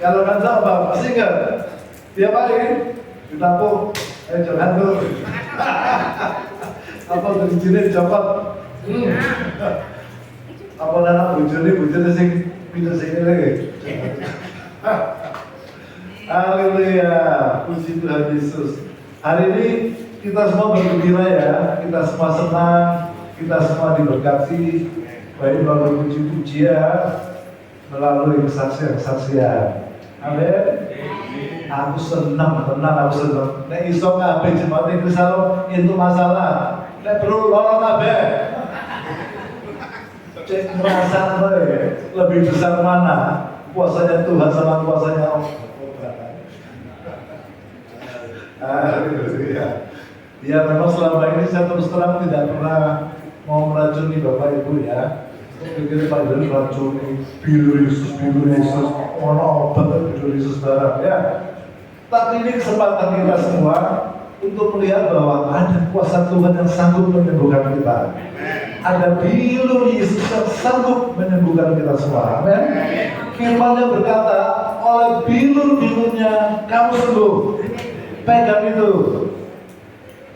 Kalau ganja apa? Masih enggak? Tiap hari ditampung, jangan tuh. Apa dari sini dicopot? Apa nana bujurnya sing pintu sini lagi? Haleluya, puji Tuhan Yesus. Hari ini kita semua bergembira ya, kita semua senang, kita semua diberkati, baik melalui puji-pujian, melalui kesaksian-kesaksian. Amin. Aku senang, tenang, aku senang. Nek iso kabeh jemaat iki selalu itu masalah. Nek perlu loro kabeh. Cek ngerasa lebih besar mana kuasanya Tuhan sama kuasanya Allah. Ya memang selama ini saya terus terang tidak pernah mau meracuni Bapak Ibu ya. Pikir Pak Ibu meracuni biru Yesus, ono obat biru Yesus barang ya. Tapi ini kesempatan kita semua untuk melihat bahwa ada kuasa Tuhan yang sanggup menyembuhkan kita. Ada biru Yesus yang sanggup menyembuhkan kita semua. Amin. Firman-Nya berkata, oleh bilur-bilurnya kamu sembuh. Pegang itu.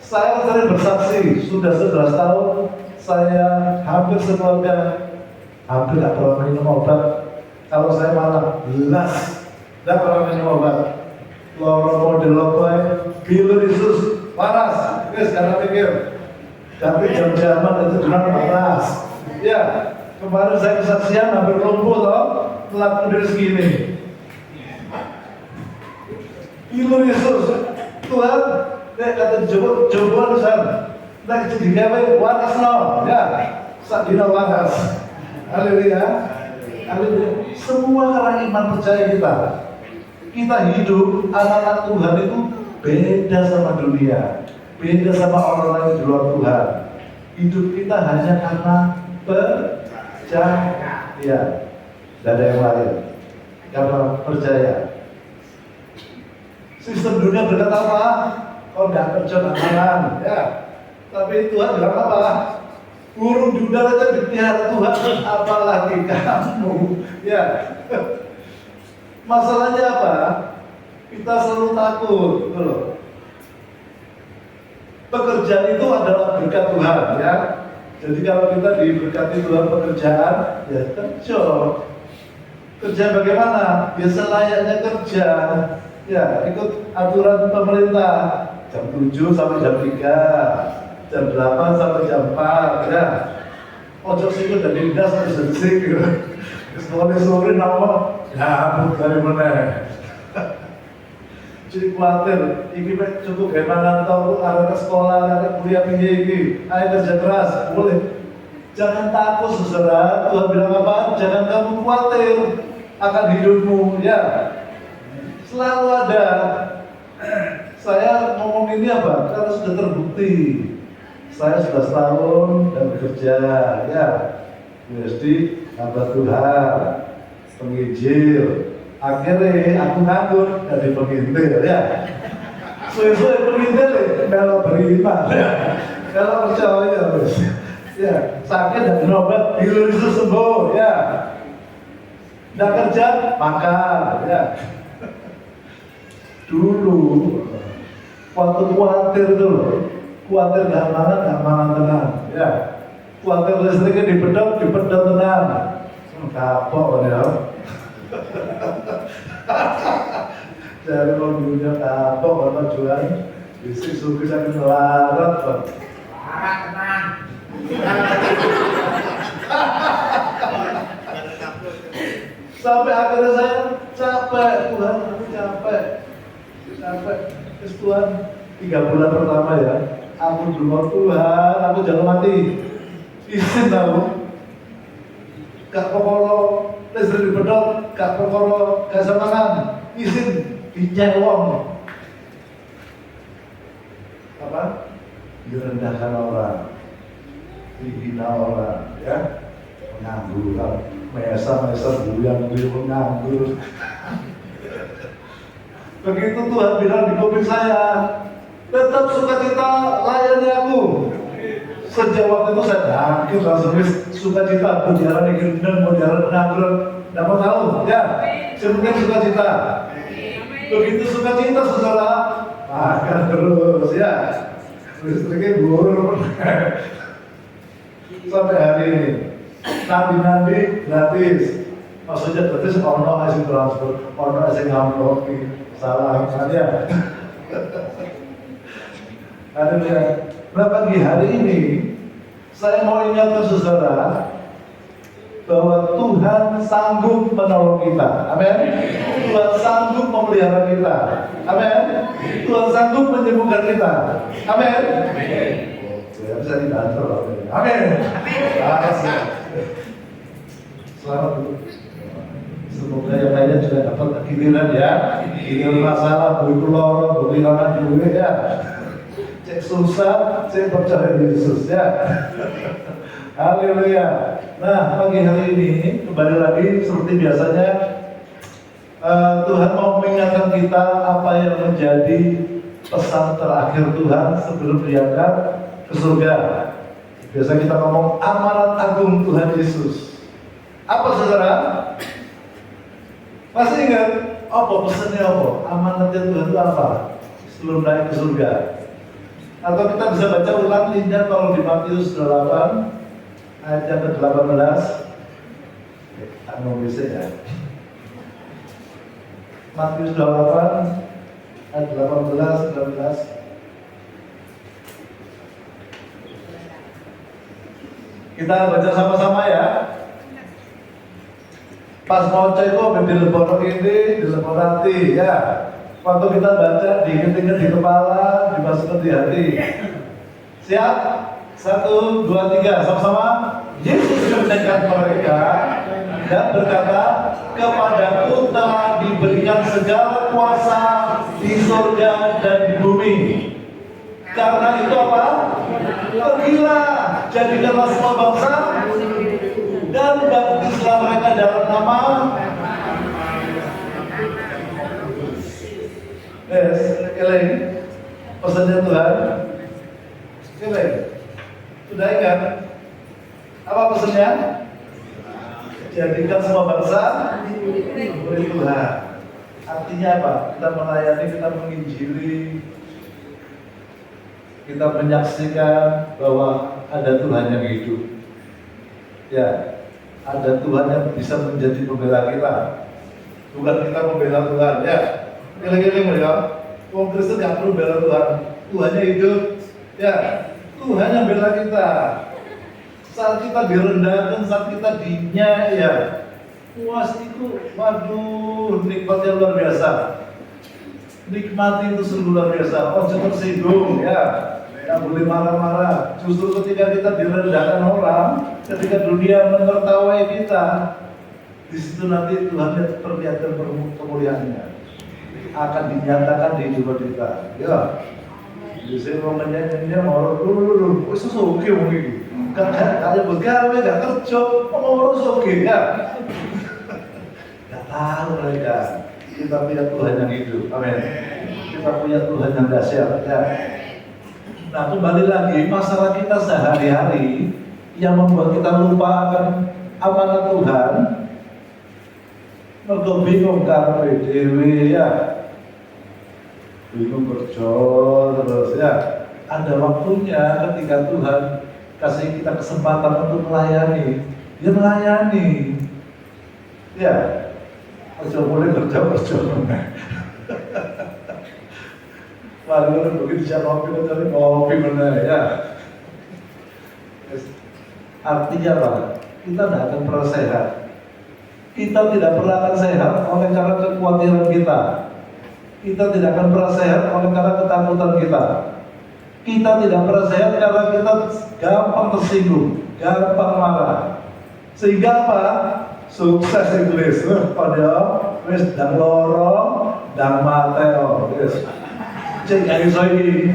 Saya sering bersaksi, sudah 11 tahun saya hampir sekeluarga hampir tidak pernah minum obat. Kalau saya malah belas tidak pernah minum obat. Loro model apa? Bilur Yesus panas. Guys, karena pikir. Tapi jam-jaman itu benar panas. Ya, kemarin saya kesaksian hampir lumpuh toh, telat berdiri segini. Bilur Yesus, Tuhan, kata Jombon Tuhan, nak jadi gawe waras no, ya, sakdina waras. Haleluya, haleluya. Semua orang iman percaya kita hidup anak-anak Tuhan itu beda sama dunia, beda sama orang lain di luar Tuhan. Hidup kita hanya karena percaya, tidak ada yang lain. Karena percaya. Sistem dunia berkata apa? Kau tidak kerja tangan, ya. Tapi Tuhan bilang apa? Burung di udara saja dipelihara Tuhan, apalagi kamu, ya. Masalahnya apa? Kita selalu takut, gitu loh. Pekerjaan itu adalah berkat Tuhan, ya. Jadi kalau kita diberkati Tuhan pekerjaan, ya kerja. Kerja bagaimana? Ya selayaknya kerja. Ya, ikut aturan pemerintah. Jam 7 sampai jam 3, jam 8 sampai jam 4, ya. Ojo sih udah dinas sampai selesai gitu. Sore nama, ya dari mana? Jadi khawatir, ini cukup gimana tahu arah sekolah, arah kuliah tinggi ini, ayo kerja keras, boleh. Jangan takut saudara, Tuhan bilang apa? Jangan kamu khawatir akan hidupmu, ya. Selalu ada. Saya ngomong ini apa? Karena sudah terbukti. Saya sudah setahun dan bekerja, ya. USD, hamba Tuhan, penginjil. Akhirnya aku nganggur jadi penginjil, ya. Suwe-suwe penginjil, kalau beriman, ya. Kalau percaya, ya. Sakit dan berobat, bilur itu sembuh, ya. Tidak kerja, makan, ya. Dulu, waktu khawatir dulu, khawatir gak mangan tenang, ya. Khawatir listriknya dipedot tenang. Kapok ya. Dari pembunuhnya kapok apa jual, isi suku saya melarat, Pak. Tenang. Sampai akhirnya saya capek, Tuhan, aku capek. Terus Tuhan 3 bulan pertama ya, aku dulu Tuhan, aku jangan mati. Izin tahu. Gak pokoro, listrik dipedot, gak pokoro, gak semangan. Izin dinyewong. Apa? Direndahkan orang, dihina orang, ya. Menganggur, mesa buyang menganggur. Begitu Tuhan bilang di kuping saya, tetap sukacita layani aku. Sejak waktu itu saya yakin langsung sukacita, mau diarani gendeng, mau diarani pengangguran, tidak mau tahu, ya. Sebenarnya sukacita. Begitu sukacita saudara, makan terus ya. Listriknya buruk sampai hari ini. Nanti gratis. Maksudnya gratis ono ngasih transfer, ono ngasih ngamplop, salah ya. Haleluya. Nah pagi hari ini saya mau ingatkan saudara bahwa Tuhan sanggup menolong kita. Amin. Tuhan sanggup memelihara kita. Amin. Tuhan sanggup menyembuhkan kita. Amin. Ya bisa dibantu. Amin. Selamat dulu. Semoga yang lainnya juga dapat giliran ya. Giliran masalah, buku lorong, kehilangan duit ya. Cek susah, saya percaya Yesus ya. Haleluya. Nah, pagi hari ini kembali lagi seperti biasanya Tuhan mau mengingatkan kita apa yang menjadi pesan terakhir Tuhan sebelum diangkat ke surga. Biasa kita ngomong amanat agung Tuhan Yesus. Apa saudara? Masih ingat? Apa pesannya apa? Amanatnya Tuhan itu apa? Sebelum naik ke surga. Atau kita bisa baca ulang linknya kalau di Matius 8 ayat yang ke-18. Tak mau bisa ya. Matius 28 ayat 18 19. Kita baca sama-sama ya. Pas mau cek itu dilepon ini, dilepon hati ya. Waktu kita baca diingat-ingat di kepala, dimasukkan di hati. Siap? 1, 2, 3, sama-sama. Yesus mendengar mereka dan berkata, kepadaku telah diberikan segala kuasa di surga dan di bumi. Karena itu apa? Pergilah, jadikanlah semua bangsa dan baptislah mereka dalam nama Eling, pesannya Tuhan. Eling, sudah ingat? Apa pesannya? Jadikan semua bangsa murid Tuhan. Artinya apa? Kita melayani, kita menginjili, kita menyaksikan bahwa ada Tuhan yang hidup. Ya, ada Tuhan yang bisa menjadi pembela kita. Bukan kita membela Tuhan, ya. Gila-gila ya. Wong Kristen gak perlu bela Tuhan. Tuhannya hidup. Ya, Tuhan yang bela kita. Saat kita direndahkan, saat kita dinya, ya. Puas itu, waduh, nikmatnya luar biasa. Nikmati itu sungguh luar biasa. Ojo tersinggung, ya. Gak boleh marah-marah. Justru ketika kita direndahkan orang, ketika dunia menertawai kita, di situ nanti Tuhan perlihatkan kemuliaannya akan dinyatakan di hidup kita. Ya, bisa mau menyanyinya mau dulu, itu oke mungkin. Kayak begal, nggak kerja, mau oke ya. Nggak tahu mereka. Kita punya Tuhan yang hidup, amin. Kita punya Tuhan yang dahsyat. Ya. Nah, kembali lagi masalah kita sehari-hari yang membuat kita lupa akan amanat Tuhan. Mereka bingung karena PDW ya. Bingung kerja terus ya. Ada waktunya ketika Tuhan kasih kita kesempatan untuk melayani, dia melayani. Ya, kerja boleh kerja. Lalu begitu saya ngopi mana ya. Artinya apa? Kita tidak akan pernah sehat. Kita tidak pernah akan sehat oleh karena kekhawatiran kita. Kita tidak akan pernah sehat oleh karena ketakutan kita. Kita tidak pernah sehat karena kita gampang tersinggung, gampang marah. Sehingga apa? Sukses iblis. Padahal wis dang lorong, dang mateo. Cek ayo ini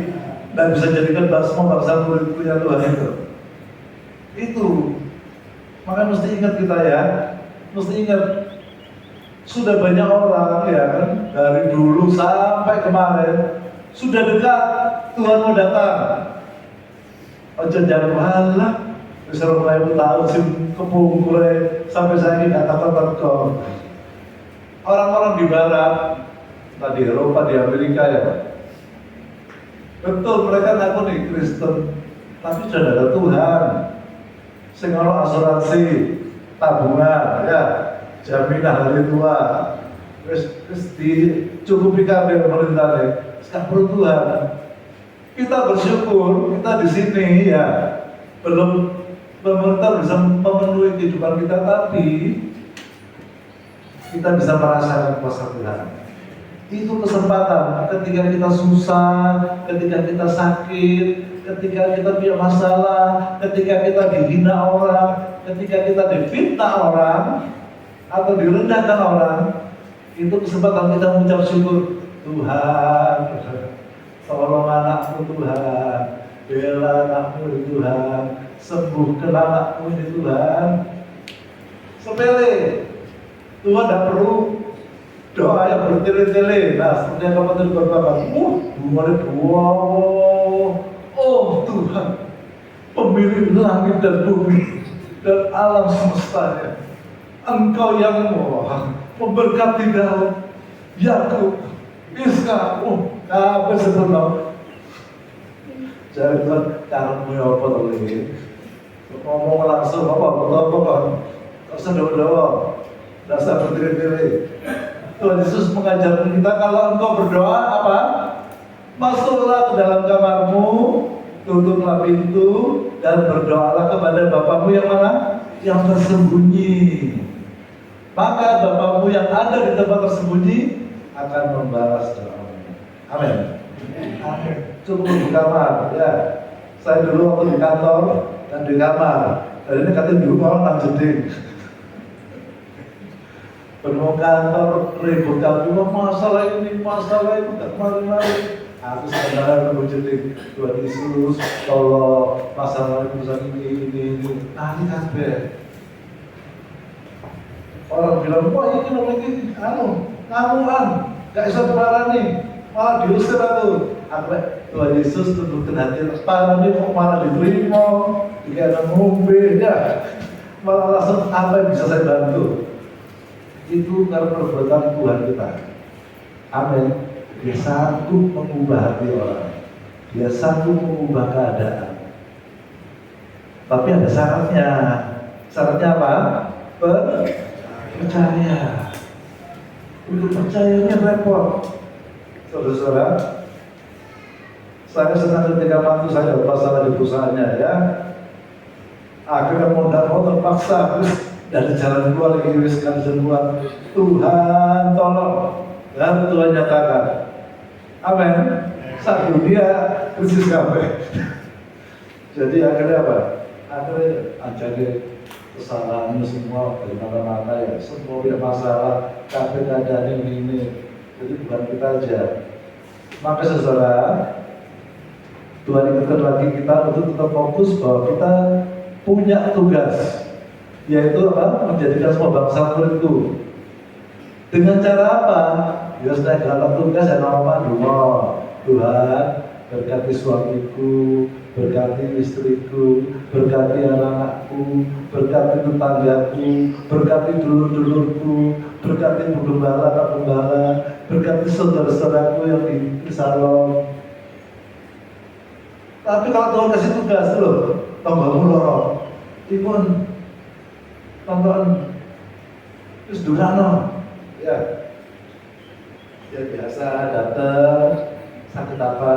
dan bisa jadikan semua bangsa murid punya Tuhan itu. Itu. Maka mesti ingat kita ya. Mesti ingat. Sudah banyak orang ya kan dari dulu sampai kemarin sudah dekat Tuhan mau datang. Ojo jangan malah bisa mulai tahu sih kepungkure sampai saya ini datang ke Orang-orang di Barat, entah di Eropa, di Amerika ya, betul mereka ngaku nih Kristen, tapi sudah ada Tuhan. Sing ono asuransi, tabungan, ya, jaminan hari tua, terus dicukupi kabeh pemerintahnya. Sekarang perlu Tuhan. Kita bersyukur, kita di sini ya, belum pemerintah bisa memenuhi kehidupan kita, tapi kita bisa merasakan kuasa Tuhan. Itu kesempatan ketika kita susah, ketika kita sakit, ketika kita punya masalah, ketika kita dihina orang, ketika kita difitnah orang, atau direndahkan orang, itu kesempatan kita mengucap syukur. Tuhan, tolong anakmu Tuhan, bela anakmu Tuhan, sembuhkan anakmu ini Tuhan. Sepele, Tuhan tidak perlu doa yang bertele-tele. Nah, seperti yang kamu tadi berkata, oh Tuhan, pemilik langit dan bumi dan alam semestanya, Engkau yang memberkati Daud, Yakub, Iska, apa sebenarnya? Jadi Tuhan, karena apa tadi? Ngomong langsung apa? Tak usah doa-doa, tak usah bertele-tele. Tuhan Yesus mengajarkan kita kalau engkau berdoa apa? Masuklah ke dalam kamarmu, tutuplah pintu dan berdoalah kepada Bapamu yang mana? Yang tersembunyi. Maka Bapamu yang ada di tempat tersembunyi akan membalas doamu. Amin. Amin. Cukup di kamar, ya. Saya dulu waktu di kantor dan di kamar. Dan ini katanya di rumah orang jeding. Penuh kantor, ribut kantor, masalah ini, tak mari-mari. Aku sebenarnya penuh jeding. Tuhan Yesus, tolong masalah ini. Nanti kabeh. Orang bilang, wah ini ngamuan, gak bisa diparani, malah diusir aku. Tuhan Yesus tunjukkan hati, parani kok malah diterima, dikira ngombe, ya. Malah langsung apa yang bisa saya bantu. Itu karena perbuatan Tuhan kita. Amin. Dia sanggup mengubah hati orang, dia sanggup mengubah keadaan. Tapi ada syaratnya. Syaratnya apa? Percaya. Untuk percayanya repot. Saudara-saudara, saya senang ketika mantu saya dapat masalah di perusahaannya, ya. Akhirnya mau terpaksa dari jalan keluar lagi jalan keluar. Tuhan tolong, dan Tuhan nyatakan. Amin. Saat dunia krisis kabeh. Jadi akhirnya apa? Akhirnya jadi kesalahannya semua dari mata-mata ya, semua punya masalah, kabeh keadaan ini. Jadi bukan kita aja. Maka saudara, Tuhan ingatkan lagi kita untuk tetap fokus bahwa kita punya tugas, yaitu apa? Menjadikan semua bangsa muridku. Dengan cara apa? Ya sudah dalam tugas yang nama Tuhan, berkati suamiku, berkati istriku, berkati anak-anakku, berkati tetanggaku, berkati dulur-dulurku, berkati penggembala, berkati saudara-saudaraku yang di salon. Tapi kalau Tuhan kasih tugas loh, tonggomu lorong, Imun, tonton, terus durano, ya biasa datang. Sakit apa?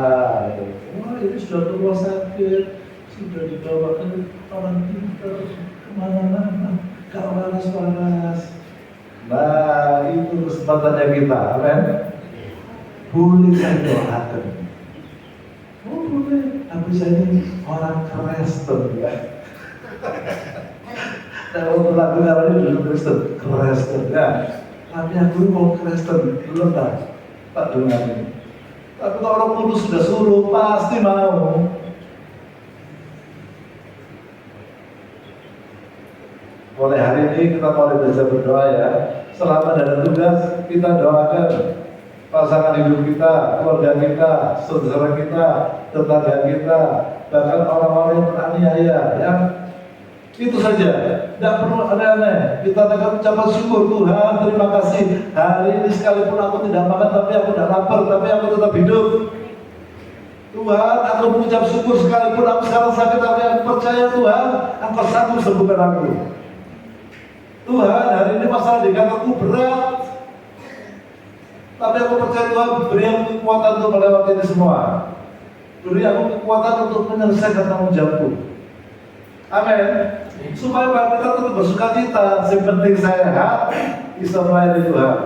Wah ini sudah keluar sakit, sudah dibawa ke orang pintar, kemana-mana, gak waras-waras. Nah itu kesempatannya kita, amin. Boleh saya doakan? Oh boleh, tapi saya ini orang Kristen ya. Nah untuk lagu namanya dulu Kristen ya. Tapi aku mau Kristen, belum tak dengar ini. Tapi kalau Roh Kudus sudah suruh, pasti mau. Mulai hari ini kita mulai belajar berdoa ya. Selama ada tugas, kita doakan pasangan hidup kita, keluarga kita, saudara kita, tetangga kita, bahkan orang-orang yang teraniaya. Ya, itu saja. Tidak perlu aneh-aneh. Kita akan ucapan syukur, Tuhan terima kasih. Hari ini sekalipun aku tidak makan, tapi aku tidak lapar, tapi aku tetap hidup. Tuhan, aku mengucap syukur sekalipun aku sekarang sakit, tapi aku percaya Tuhan, Engkau sanggup sembuhkan aku. Tuhan, hari ini masalah di kantorku berat, tapi aku percaya Tuhan beri aku kekuatan untuk melewati ini semua. Beri aku kekuatan untuk menyelesaikan tanggung jawabku. Amin. Supaya kita tetap bersuka cita. Yang penting saya sehat, bisa melayani Tuhan.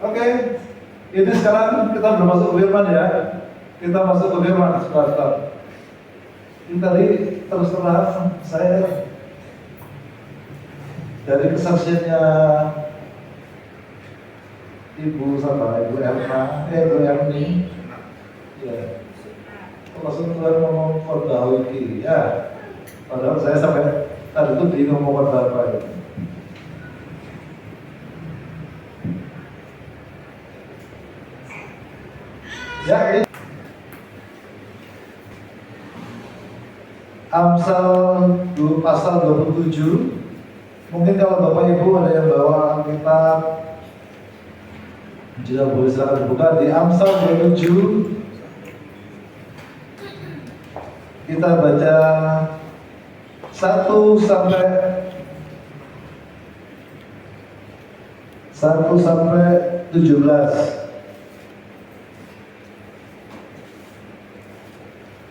Oke. Ini sekarang kita belum masuk ke firman ya. Kita masuk ke firman sebentar. Ini tadi terus terang saya dari kesaksiannya Ibu Erni, ya, langsung Tuhan ngomong khotbah iki, ya. Padahal saya sampai tadi itu bingung mau khotbah apa ya. Ya, ini Amsal pasal 27. Mungkin kalau Bapak Ibu ada yang bawa Alkitab, juga boleh silakan buka di Amsal 27. Kita baca 1 sampai 17.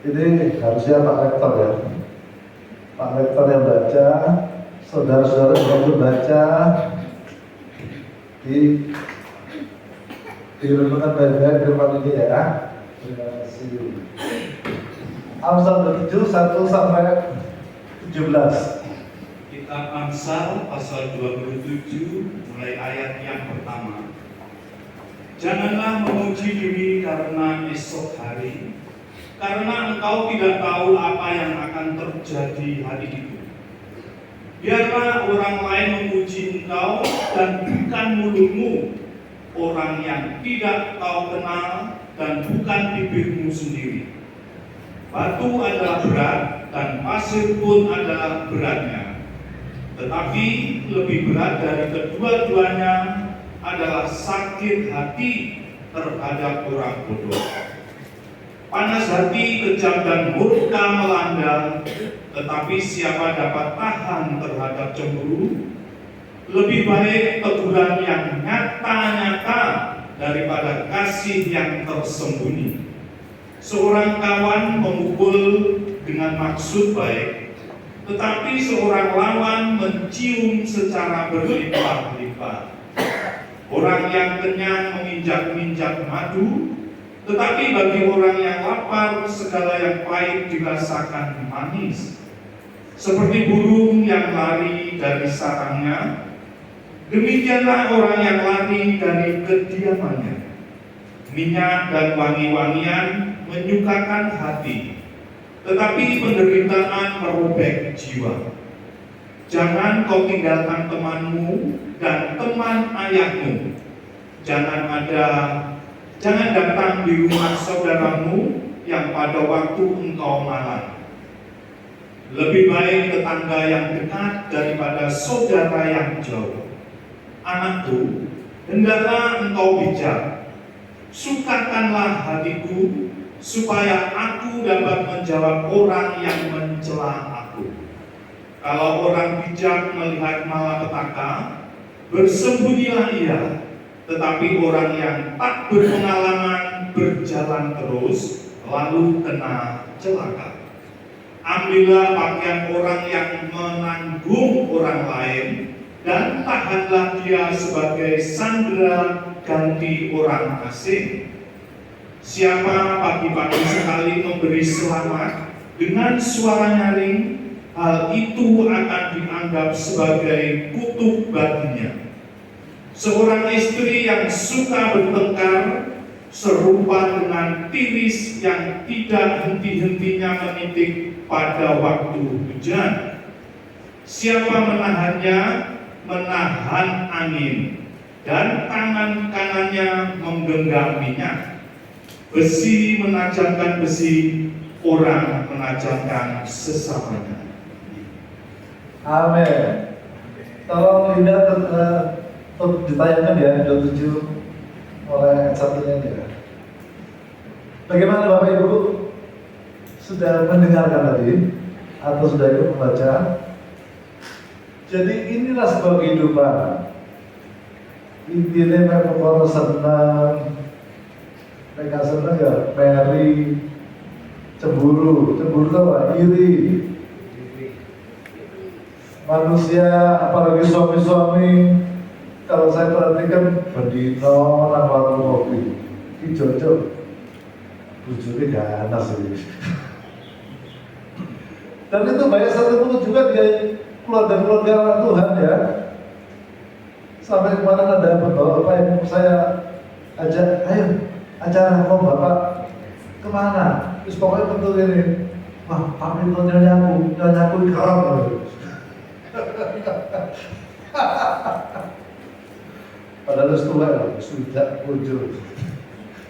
Ini harusnya Pak Rektor ya. Pak Rektor yang baca, saudara-saudara yang baca di renungan baik-baik firman ini ya. Terima kasih. Amsal 27 1 sampai 17. Kitab Amsal pasal 27 mulai ayat yang pertama. Janganlah memuji diri karena esok hari, karena engkau tidak tahu apa yang akan terjadi hari itu. Biarlah orang lain memuji engkau dan bukan mulutmu, orang yang tidak kau kenal dan bukan bibirmu sendiri. Batu adalah berat dan pasir pun adalah beratnya. Tetapi lebih berat dari kedua-duanya adalah sakit hati terhadap orang bodoh. Panas hati, kejam dan murka melanda, tetapi siapa dapat tahan terhadap cemburu? Lebih baik teguran yang nyata-nyata daripada kasih yang tersembunyi. Seorang kawan memukul dengan maksud baik, tetapi seorang lawan mencium secara berlimpah-limpah. Orang yang kenyang menginjak-injak madu, tetapi bagi orang yang lapar segala yang pahit dirasakan manis. Seperti burung yang lari dari sarangnya, demikianlah orang yang lari dari kediamannya. Minyak dan wangi-wangian menyukakan hati, tetapi penderitaan merobek jiwa. Jangan kau tinggalkan temanmu dan teman ayahmu. Jangan datang di rumah saudaramu yang pada waktu engkau malam. Lebih baik tetangga yang dekat daripada saudara yang jauh. Anakku, hendaklah engkau bijak. Sukakanlah hatiku, supaya aku dapat menjawab orang yang mencela aku. Kalau orang bijak melihat malapetaka, bersembunyilah ia. Tetapi orang yang tak berpengalaman berjalan terus, lalu kena celaka. Ambillah pakaian orang yang menanggung orang lain, dan tahanlah dia sebagai sandera ganti orang asing. Siapa pagi-pagi sekali memberi selamat dengan suara nyaring, hal itu akan dianggap sebagai kutuk baginya. Seorang istri yang suka bertengkar serupa dengan tiris yang tidak henti-hentinya menitik pada waktu hujan. Siapa menahannya, menahan angin, dan tangan kanannya menggenggam minyak. Besi menajamkan besi, orang menajamkan sesamanya. Amin. Tolong Linda ditayangkan ya, 27 oleh satunya ya. Bagaimana Bapak Ibu? Sudah mendengarkan tadi? Atau sudah ikut membaca? Jadi inilah sebuah kehidupan. Intinya memang senang, mereka senang ya, Mary, cemburu itu apa? Iri. Manusia, apalagi suami-suami, kalau saya perhatikan berdino nang warung kopi, ini cocok, bujurnya ganas ini. Dan itu banyak satu itu juga dia keluar dari keluarga orang Tuhan ya. Sampai kemarin ada apa yang saya ajak, ayo acara kok Bapak kemana? Terus pokoknya bentuk ini, wah pamit nyanyaku kerap. Padahal setelah sudah muncul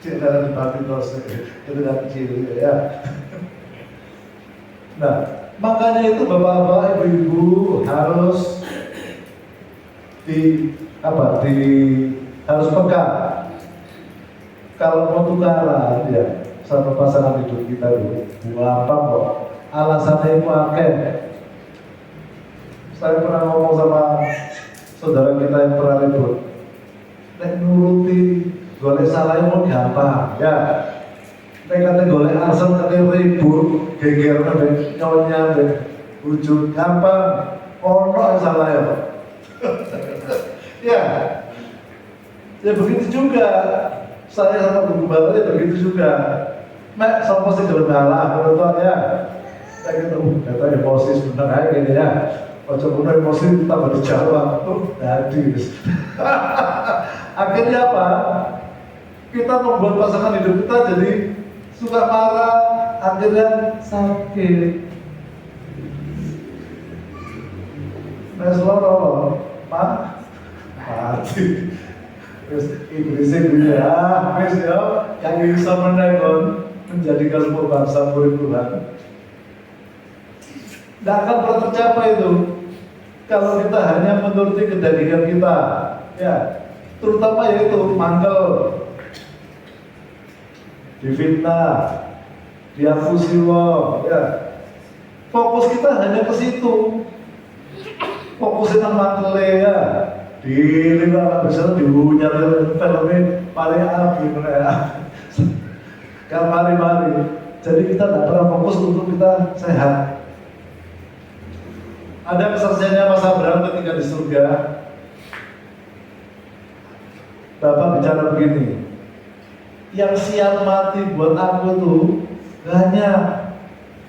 cerita di batin dosa itu kan kecil ya. Nah, makanya itu bapak-bapak, ibu-ibu harus harus peka. Kalau mau tukaran ya sama pasangan hidup kita dulu, gampang kok. Alasannya itu akeh. Saya pernah ngomong sama saudara kita yang pernah ribut. Nek nuruti golek salah itu gampang, ya. Nek kata golek asal kata ribut, geger kabeh nyonya wujud gampang. Ono yang salah ya, Pak. Ya. Ya begitu juga. Saya sama Bu Bapak begitu juga. Nek sapa sing gelem ngalah, menurut ya. Saya gitu, kata emosi sebenarnya gini ya. Ojo punya emosi tambah dijawab, jadi akhirnya apa? Kita membuat pasangan hidup kita jadi suka marah, akhirnya sakit. Nah, seloro, mati. Terus iblisnya gini ya, yang bisa menekon menjadikan sebuah bangsa murid Tuhan. Tidak akan pernah tercapai itu kalau kita hanya menuruti kedagingan kita, ya, terutama yaitu mangkel, difitnah, diakusi wong, ya. Fokus kita hanya ke situ, fokusin nang mangkele ya, dilihat bisa diunyar filmnya paling api mereka, kan mari-mari. Jadi kita tidak pernah fokus untuk kita sehat. Ada kesaksiannya Mas Abraham ketika di surga. Bapak bicara begini, yang siap mati buat aku tuh hanya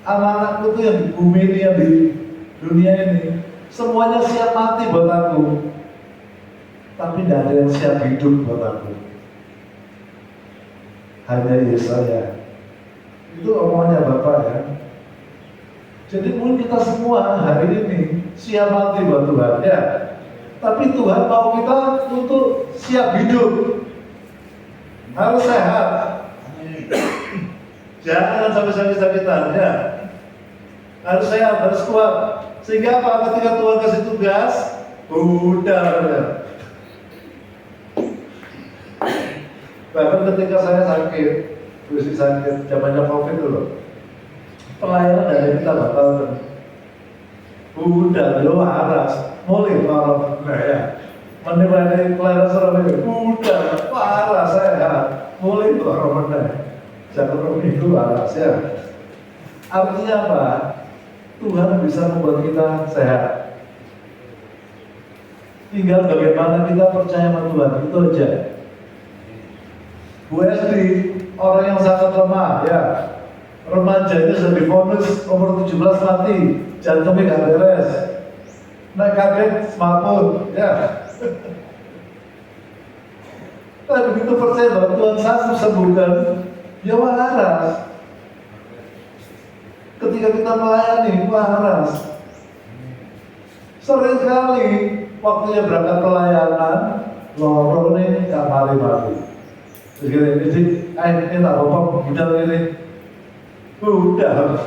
anak-anakku tuh yang di bumi ini, yang di dunia ini, semuanya siap mati buat aku, tapi tidak ada yang siap hidup buat aku. Hanya Yesaya. Itu omongannya Bapak ya. Jadi mungkin kita semua hari ini siap mati buat Tuhan ya. Tapi Tuhan mau kita untuk siap hidup. Harus sehat. Jangan sampai sakit-sakitan ya. Harus sehat, harus kuat. Sehingga apa? Ketika Tuhan kasih tugas, udah ya. Bahkan ketika saya sakit, khusus sakit zamannya COVID dulu, pelayanan dari kita batalkan. Udah lo waras, mulai orang ya. Menilai pelayanan Surabaya, udah waras sehat, mulai itu orang jangan minggu waras ya. Artinya apa? Tuhan bisa membuat kita sehat. Tinggal bagaimana kita percaya sama Tuhan, itu aja. Bu Esti, orang yang sangat lemah ya. Remaja itu sudah divonis umur 17 mati, jantungnya gak beres. Naik kaget semaput ya. Tapi begitu percaya bahwa Tuhan sanggup sembuhkan, ya waras. Ketika kita melayani, waras. Sering kali waktunya berangkat pelayanan, lorong nih gak mari-mari. Terus gini, ini tak apa-apa, udah ini. Udah,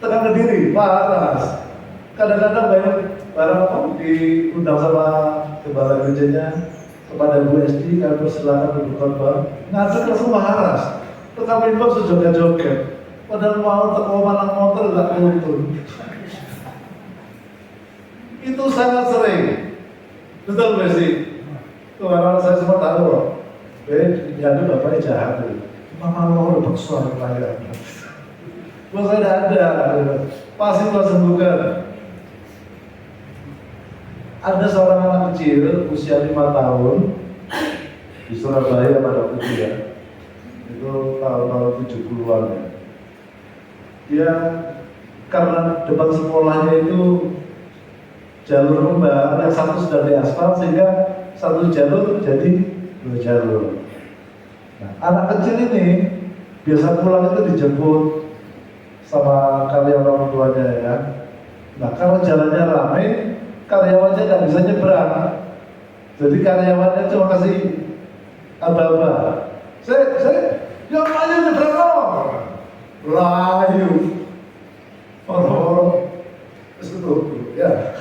tekan ke diri, waras. Kadang-kadang barang apa diundang sama kepala gerejanya kepada Bu SD, kami persilakan duduk khotbah, ngadeg langsung waras. Kami imam sejoget-joget, padahal mau teko malang motor nggak nuntun. Itu sangat sering, betul nggak sih? Tuh anak saya semua tahu loh. Jadi bapaknya jahat tuh. Mama mau udah paksa saya. Wah saya tidak ada, pasti Tuhan sembuhkan. Ada seorang anak kecil usia 5 tahun di Surabaya pada waktu itu ya. Itu tahun-tahun 70-an ya. Dia karena depan sekolahnya itu jalur kembar, yang satu sudah diaspal sehingga satu jalur jadi 2 jalur. Nah, anak kecil ini biasa pulang itu dijemput sama karyawan orang tuanya ya. Nah kalau jalannya ramai, karyawannya nggak bisa nyebrang. Jadi karyawannya cuma kasih aba-aba. Saya, yang aja nyebrang loh. Layu. Orang-orang itu ya.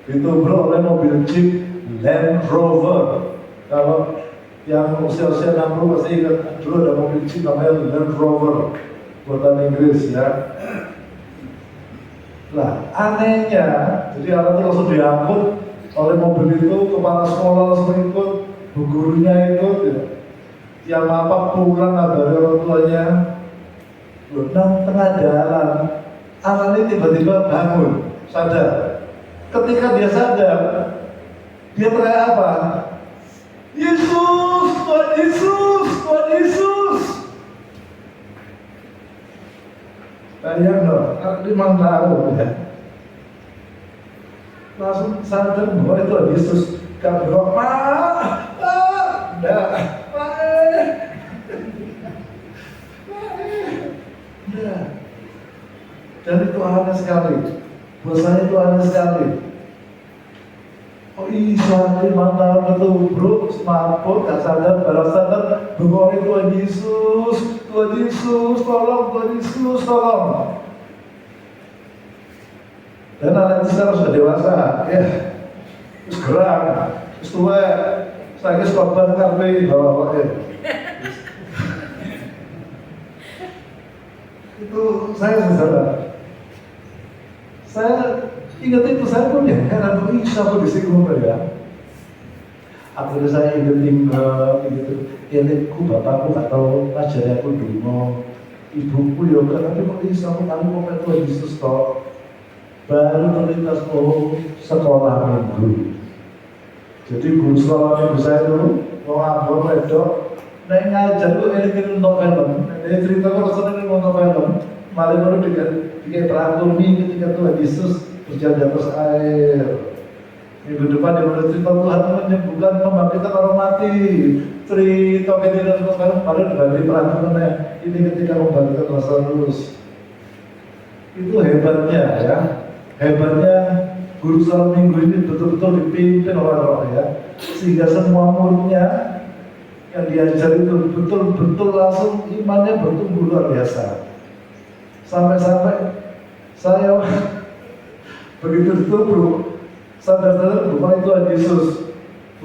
Ditobrak oleh mobil Jeep Land Rover. Kalau yang usia-usia 60 pasti ingat dulu ada mobil Jeep namanya Land Rover buatan Inggris ya. Lah anehnya, jadi anak itu langsung diangkut oleh mobil itu, kepala sekolah langsung ikut, bu gurunya ikut ya. Yang apa pulang dari orang tuanya. Loh, tengah jalan, anak ini tiba-tiba bangun, sadar. Ketika dia sadar, dia teriak apa? Yesus, Tuhan Yesus, Tuhan Yesus. Bayang dong, 5 tahun ya. Langsung sadar bahwa itu Yesus. Gak berdoa, dan itu aneh sekali. Buat saya itu aneh sekali. Oh iya, 5 tahun itu bro, mabuk, gak sadar, baru sadar bahwa Tuhan Yesus, Tuhan Yesus, tolong, Tuhan Yesus, tolong. Dan anak itu sekarang sudah dewasa, ya, terus gerak, terus tua, saya kira korban karpe, bawa-bawa. Itu saya sadar. Saya ingat itu, saya pun ya heran, siapa di sini ya. Akhirnya saya ingat gitu, elitku, bapakku gak tahu ajarnya aku dulu, ibuku ya kan, tapi kok bisa aku kali mau Tuhan Yesus toh. Baru terlintas sekolah minggu. Jadi guru sekolah minggu saya dulu mau ngabur wedok, nek ngajar tuh ini nonton film, nek cerita kok rasanya nonton film, malah baru dikasih perantumi ketika Tuhan Yesus berjalan di atas air. Minggu depan dia mulai cerita Tuhan menyembuhkan, membangkitkan orang mati. Cerita ketika nonton film, malah dibanding perantumnya ini ketika membangkitkan Lazarus. Itu hebatnya ya. Hebatnya guru sekolah minggu ini betul-betul dipimpin oleh roh ya, sehingga semua muridnya yang diajar itu betul-betul langsung imannya bertumbuh luar biasa. Sampai-sampai saya begitu ditumbuh, sadar-sadar bukan itu Tuhan Yesus,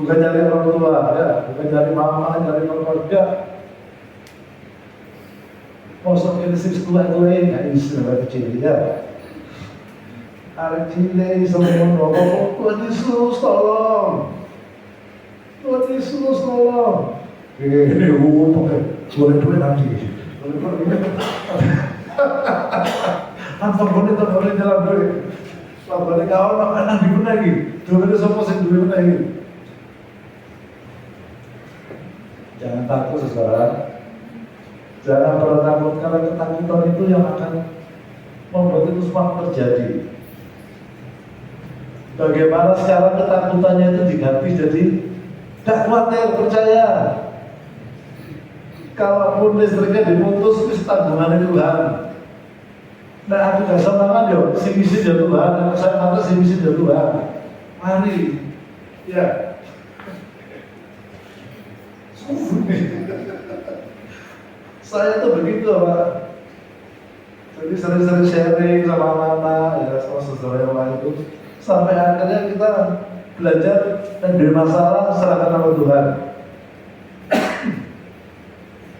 bukan cari orang tua ya, bukan cari mama, cari keluarga. Kosong ini sih tua-tua ini nggak istilah kecil ya. Arek cilik semua ngomong, Tuhan Yesus tolong, Tuhan Yesus tolong. Ini boleh duit nanti, boleh duit. Tanpa boleh jalan duit. Lah boleh kau nak anak duit lagi, duit semua sih duit lagi. Jangan takut saudara, jangan pernah takut karena ketakutan itu yang akan membuat itu semua terjadi. Bagaimana sekarang ketakutannya itu diganti jadi tidak khawatir, percaya. Kalaupun listriknya diputus, itu tanggungan Tuhan. Nah aku gak semangat yo, si dia Tuhan, saya mata si dia Tuhan. Mari, ya. Saya tuh begitu Pak. Jadi sering-sering sharing sama anak-anak, ya sama saudara yang lain itu, sampai akhirnya kita belajar dan dari masalah serahkan sama Tuhan.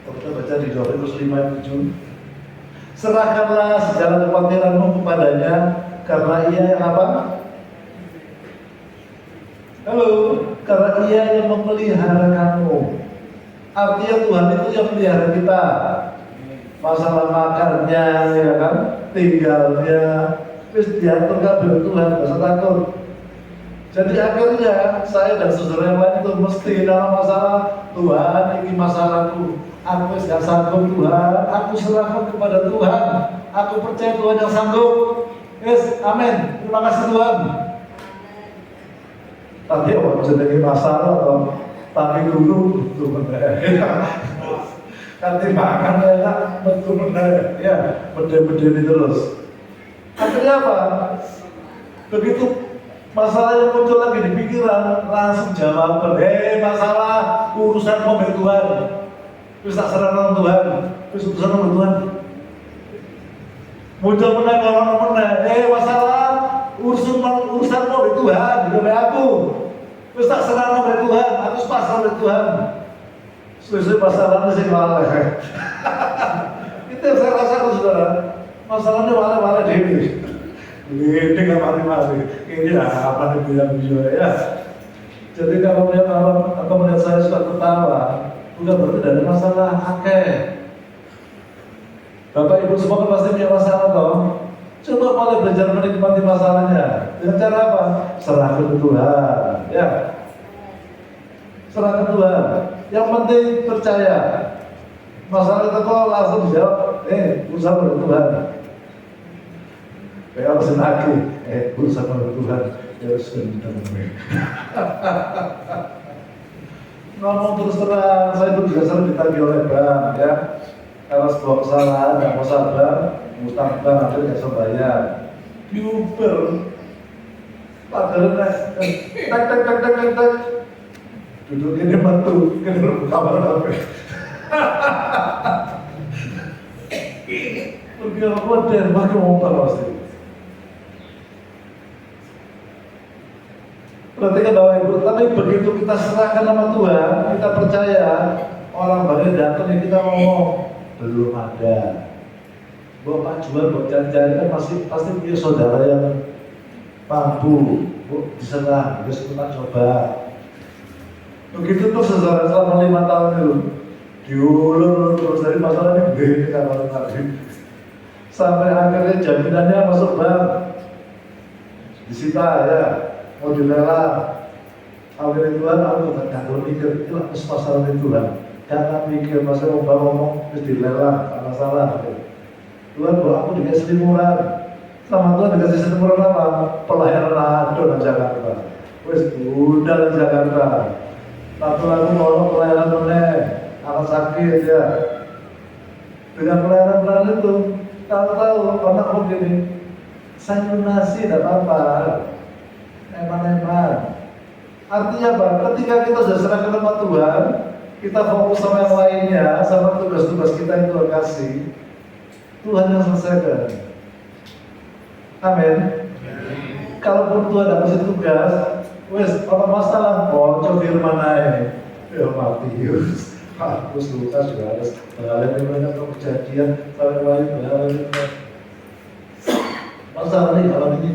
Kalau kita baca di 2 Korintus 5:7, serahkanlah segala kekhawatiranmu kepadanya, karena ia yang apa? Halo, karena ia yang memelihara kamu. Artinya Tuhan itu yang melihara kita. Masalah makannya, ya kan, tinggalnya, terus diatur kabel Tuhan, gak usah takut. Jadi akhirnya saya dan saudara yang lain itu mesti dalam masalah Tuhan, ini masalahku. Aku gak sanggup Tuhan, aku serahkan kepada Tuhan. Aku percaya Tuhan yang sanggup. Yes, amin. Terima kasih Tuhan. Tadi orang sedang masalah atau tapi dulu betul benar. Nanti makan enak betul benar. Ya, berdiri terus. Akhirnya apa? Begitu masalah yang muncul lagi di pikiran, langsung jawab, masalah urusan mobil Tuhan. Terus tak serahkan Tuhan, terus urusan mobil Tuhan. Muncul menang, masalah urusan mobil Tuhan, hidup aku. Terus tak serahkan mobil Tuhan, aku pasrah oleh Tuhan. Sesuai masalahnya sih malah. Itu yang saya rasakan saudara. Masalahnya malah dewi. Ini nggak mari-mari. Ini apa nih bilang ya. Jadi kalau melihat orang atau melihat saya suka tertawa, bukan berarti ada masalah akeh. Bapak Ibu semua kan pasti punya masalah dong. Coba mulai belajar menikmati masalahnya. Dengan cara apa? Serahkan ke Tuhan. Ya. Serahkan Tuhan. Yang penting percaya. Masalah itu kok langsung dijawab, urusan dengan Tuhan. Kayak harus lagi, urusan dengan Tuhan. Ya harus dengan ngomong terus terang, saya itu juga sering ditagih oleh bank, ya. Kalau sebuah kesalahan, nggak mau sabar, ngutang bank, akhirnya nggak bisa bayar. Diuber, padahal tek. Duduk ini mantu, ini kamar apa? Pergi orang modern, pakai motor pasti. Perhatikan Bapak Ibu, tapi begitu kita serahkan nama Tuhan, kita percaya orang baru datang yang kita ngomong belum ada. Bapak jual buat janjian kan pasti punya saudara yang mampu, diserah, terus kita coba. Begitu tuh saudara selama 5 tahun itu diulur terus dari masalah ini begini kalau tadi sampai akhirnya jaminannya masuk bank disita ya, mau dilelang. Akhirnya Tuhan aku gak perlu mikir itu masalah Tuhan, jangan mikir masalah mau ngomong terus dilelang, tak masalah. Tuhan bahwa aku dikasih limuran, sama Tuhan dikasih limuran apa? Pelayanan ado di Jakarta. Wes udah di Jakarta. Satu lagu mau pelayanan meneh, anak sakit ya. Dengan pelayanan itu, tahu anak mau gini, saya lunasi tidak apa-apa, eman-eman. Artinya apa? Ketika kita sudah serahkan sama Tuhan, kita fokus sama yang lainnya, sama tugas-tugas kita yang Tuhan kasih, Tuhan yang selesaikan. Amin. Kalaupun Tuhan ada kasih tugas, wes, apa masalah? Coba firman aja. Ya Matius, Markus, Lukas juga harus beralih banyak kejadian, sampai lain beralih. Masalah ini kalau ini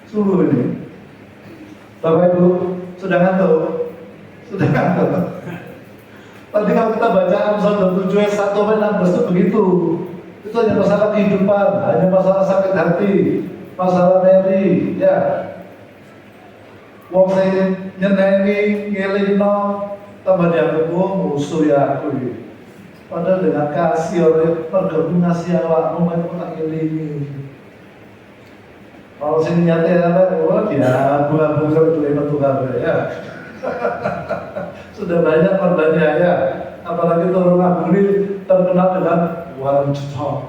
sungguh ini. Bapak Ibu, sudah ngantuk? Sudah ngantuk? Tadi kalau kita baca Amsal 27 ayat 1 sampai 16 itu begitu. Itu hanya masalah kehidupan, hanya masalah sakit hati, masalah meri, ya. Wong sing nyeneni ngelingno tambah dianggap musuh ya aku iki. Padahal dengan kasih oleh pergabung ngasih awakmu itu tak ngelingi. Kalau sing nyate apa, dia abu-abu kalau itu kabeh ya. Sudah banyak korbannya ya. Apalagi turun abu ini terkenal dengan warung cetok.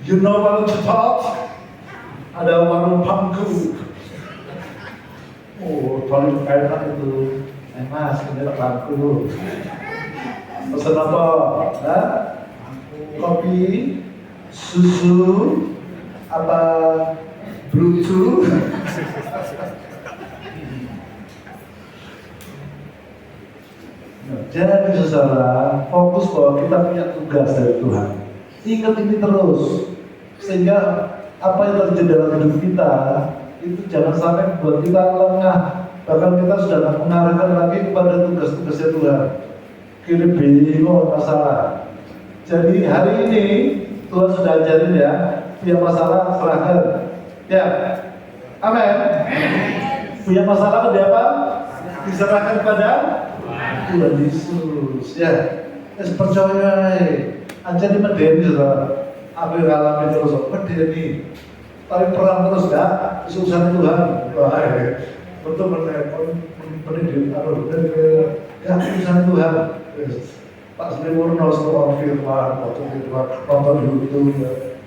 You know warung cetok? Ada warung pangku. Oh, paling enak itu. Mas, ini pangku. Pesan apa? Pangku. kopi, susu, apa brutu. Jadi saudara, fokus bahwa kita punya tugas dari Tuhan. Ingat ini terus, sehingga apa yang terjadi dalam hidup kita itu jangan sampai membuat kita lengah. Bahkan kita sudah mengarahkan lagi kepada tugas-tugasnya Tuhan. Kita bingung masalah. Jadi hari ini Tuhan sudah ajarin ya, punya masalah serahkan. Ya, amin. Punya masalah apa? Diserahkan kepada Tuhan Yesus. Ya, percaya. Aja di medeni saudara. Apa yang alami terus, medeni. Tapi perang terus ya, urusan Tuhan. Wah, betul pendidikan ya urusan Tuhan. Pak Sri Murno semua firman, nonton YouTube,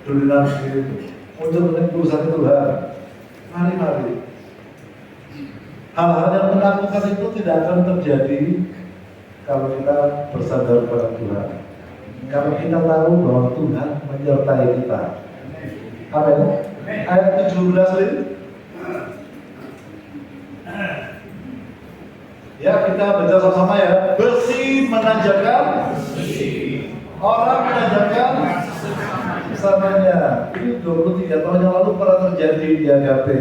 dunia nanti, untuk urusan Tuhan. Mari. Hal-hal yang menakutkan itu tidak akan terjadi kalau kita bersandar pada Tuhan. Kalau kita tahu bahwa Tuhan menyertai kita. Amin. Ayat 17 ini. Ya, kita baca sama-sama ya. Besi menanjakan, orang menanjakan sesamanya. Ini 23 tahun yang lalu pernah terjadi di Agape.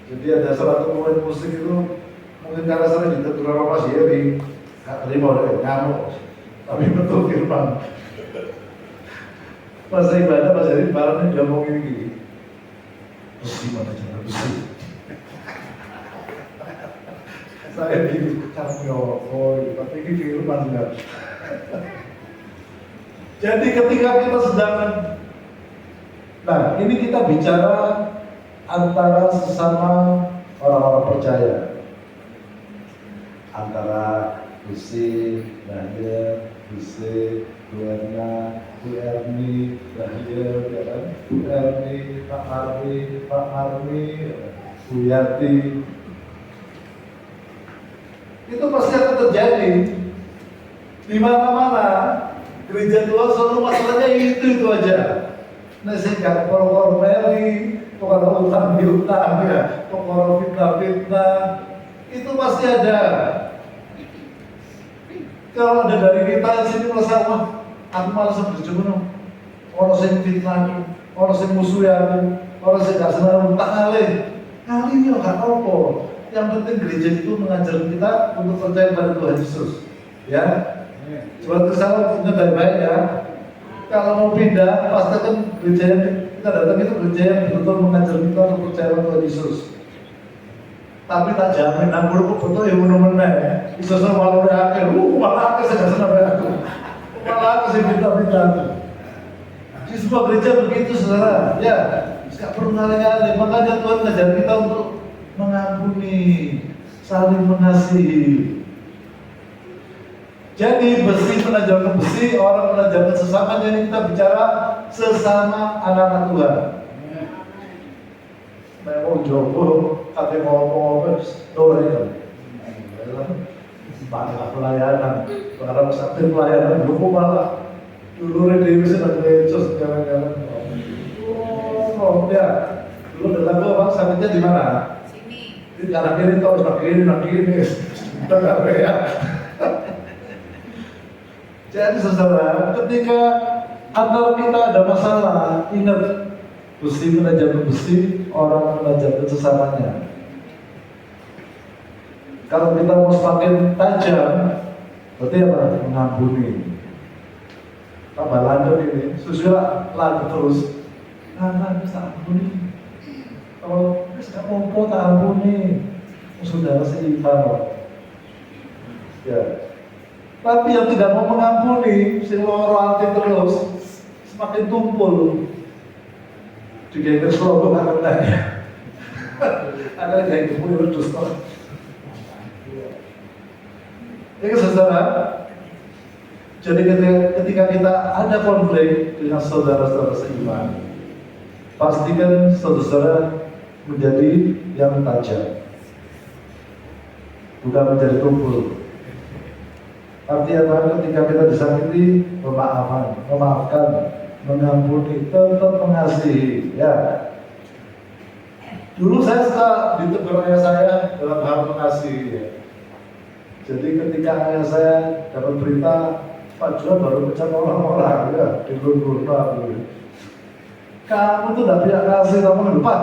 Jadi ada salah satu pemain musik itu mungkin karena sering ditegur sama Mas Yeri, nggak terima deh, ngamuk. Tapi betul firman. Pas ibadah Mas Yeri barangnya dia ngomongin gini, besi mana jangan besi. Saya bingung caranya tapi ini firman enggak. Jadi ketika kita sedang, nah ini kita bicara antara sesama orang-orang percaya, antara Gusi, Dahlia, Gusi, Bu Erna, Bu Erni, Dahlia, Bu Erni, Pak Arni, Bu Yati. Itu pasti akan terjadi di mana-mana. Gereja Tuhan selalu masalahnya itu aja. Nah, saya nggak koror meri, pokoknya utang piutang ya, pokoknya fitnah, itu pasti ada. Kalau ada dari kita di sini merasa, wah, aku malas berjumpa, orang yang fitnah, orang yang musuh aku, orang yang nggak senang utang kali ya nggak apa. Yang penting gereja itu mengajar kita untuk percaya pada Tuhan Yesus. Ya, coba kesalahan kita baik-baik ya. Kalau mau pindah, pastikan gereja yang kita datang itu gereja yang betul mengajar kita untuk percaya pada Tuhan Yesus. Tapi tak jamin, nampur betul yang menurutnya ya. Yesus malah udah akhir, malah akhir saya senang aku. Malah akhir saya minta-minta aku. Di sebuah gereja begitu saudara, ya, nggak perlu ngale-ngale. Makanya Tuhan mengajar kita untuk mengampuni, saling mengasihi. Jadi besi menanjakan besi, orang menanjakan sesamanya. Ini kita bicara sesama anak-anak Tuhan. Mau jowo, tapi ngomong doreng. Banyak pelayanan, barang sampai pelayanan dulu malah dulu Dewi sedang lecos jalan-jalan. Oh ya, dulu datang ke bang sampainya di mana? Di arah kiri atau sebelah kiri, kita nggak ya. Jadi saudara, ketika antara kita ada masalah, ingat besi menajam besi, orang menajam sesamanya. Kalau kita mau semakin tajam, berarti apa? Mengampuni. Tambah lanjut ini, susah lagu terus. Nah, bisa ampuni. Kalau tidak mau tak ampuni, saudara seimbang. Ya. Tapi yang tidak mau mengampuni, si loro terus semakin tumpul. Juga yang keselobok akan tanya. Ada yang kemudian berdus. Ini saudara. Jadi ketika kita ada konflik dengan saudara-saudara seiman, pastikan saudara menjadi yang tajam, bukan menjadi tumpul. Artinya ketika kita disakiti, memaafkan, mengampuni, tetap mengasihi. Ya. Dulu saya suka ditegur ayah saya dalam hal mengasihi. Ya. Jadi ketika ayah saya dapat berita Pak Juan baru pecat orang-orang, ya, di Lurna dulu. Kamu tuh tidak punya kasih, kamu lupa.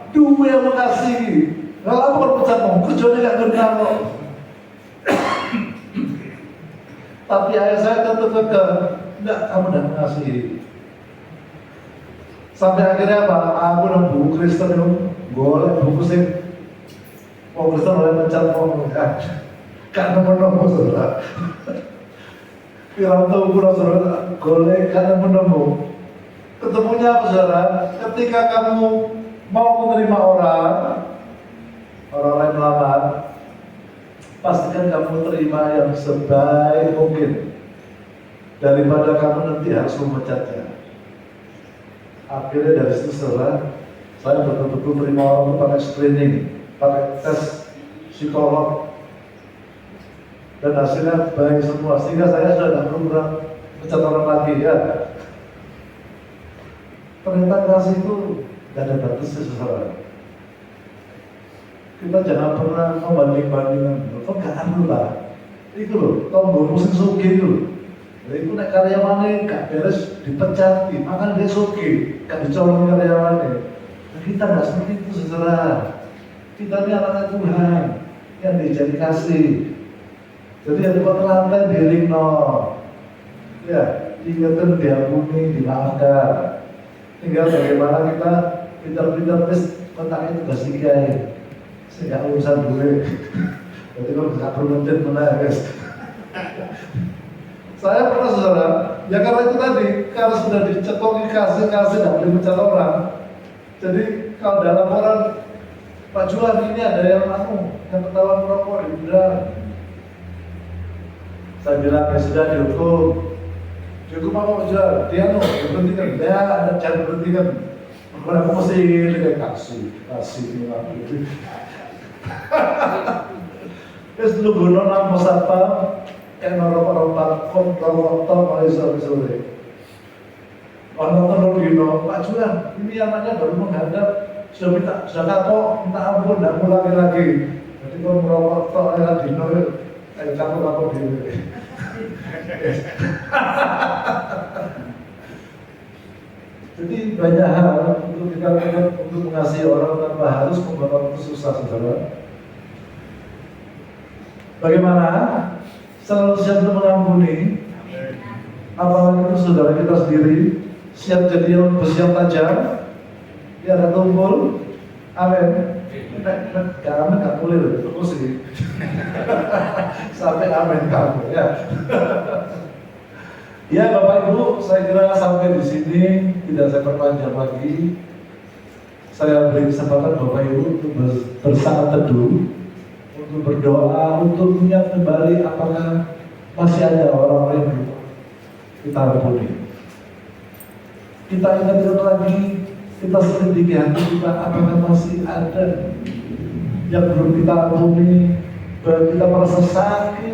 Dua yang mengasihi. Kalau aku kalau pecat mau kerjanya nggak benar kok. Tapi ayah saya tetap kekeh, enggak, kamu tidak mengasihi. Sampai akhirnya apa? Aku dan buku Kristen itu, golek buku sih. Mau Kristen oleh mencat mau karena menemu saudara. Pirang tahu kurang saudara, golek karena menemu. Ketemunya apa saudara? Ketika kamu mau menerima orang lain melamar, pastikan kamu terima yang sebaik mungkin daripada kamu nanti harus memecatnya. Akhirnya dari situ saudara, saya betul-betul terima orang itu pakai screening, pakai tes psikolog, dan hasilnya baik semua, sehingga saya sudah tidak perlu mecat orang lagi ya. Ternyata kasih itu tidak ada batasnya saudara. Kita jangan pernah membanding-bandingkan, kok gak anu lah. Itu loh, tombol musik suki itu. Itu nek karyawannya gak beres dipecati, makanya dia suki, gak dicolong karyawannya. Nah, kita gak seperti itu saudara. Kita ini anak Tuhan yang dijadi kasih. Jadi yang dibuat lantai diring no. Ya, diingatkan, diampuni, dimaafkan. Tinggal bagaimana kita pintar-pintar kontaknya tugas dikiai. Saya nggak urusan duit. Jadi kalau nggak perlu mentin mana guys. Saya pernah saudara, ya karena itu tadi, karena sudah dicekoki kasih tidak boleh mencat orang. Jadi kalau dalam laporan Pak Juan ini ada yang ketahuan merokok di gudang. Saya bilang ya sudah dihukum apa Pak Juan? Dia berhentikan, dia ada cara berhentikan. Kalau aku mesti kayak kasih lagi. Terus lu guna nama siapa? Kayak norok-norok kontrol mulai sore. Orang gino, Pak Juan, ini anaknya baru menghadap, sudah kapok, minta ampun, tidak ulangi lagi. Jadi kalau merokok tok lewat dino, kayak kapok diri. Jadi banyak hal untuk kita lakukan untuk mengasihi orang tanpa harus membuat orang itu susah, saudara. Bagaimana? Selalu siap untuk mengampuni. Apalagi itu saudara kita sendiri siap jadi besi yang tajam, dia ada tumpul. Amin. Kamu nggak boleh loh, terus sih. Sampai amin kamu ya. Ya Bapak Ibu, saya kira sampai di sini tidak saya perpanjang lagi. Saya beri kesempatan Bapak Ibu untuk bersangat teduh, untuk berdoa, untuk melihat kembali apakah masih ada orang-orang yang kita ampuni. Kita ingatkan lagi, kita selidiki hati kita, apakah masih ada yang belum kita ampuni, kita merasa sakit.